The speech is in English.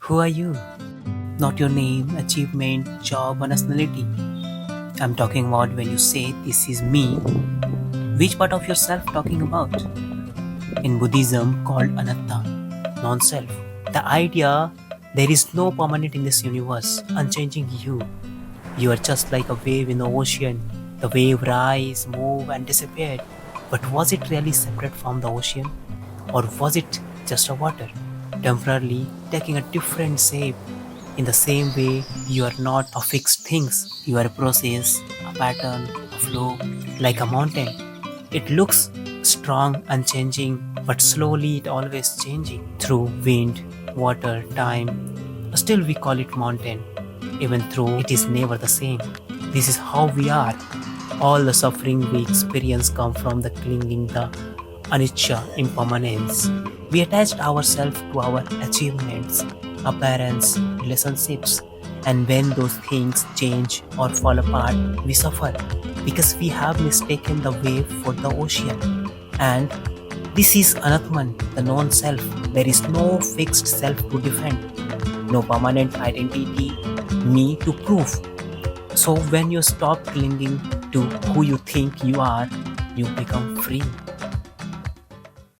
Who are you? Not your name, achievement, job, or nationality. I'm talking about when you say, "This is me." Which part of yourself talking about? In Buddhism, called Anatta, non self. The idea there is no permanent in this universe, unchanging you. You are just like a wave in the ocean. The wave rise, move, and disappeared. But was it really separate from the ocean? Or was it just a water, temporarily taking a different shape? In the same way, you are not a fixed things. You are a process, a pattern, a flow, like a mountain. It looks strong, unchanging, but slowly it always changing through wind, water, time. Still we call it mountain, even though it is never the same. This is how we are. All the suffering we experience come from the clinging, the anicca, impermanence. We attached ourselves to our achievements, appearance, relationships, and when those things change or fall apart, we suffer because we have mistaken the wave for the ocean. And this is Anatman, the non-self. There is no fixed self to defend, no permanent identity, me to prove. So when you stop clinging to who you think you are, you become free.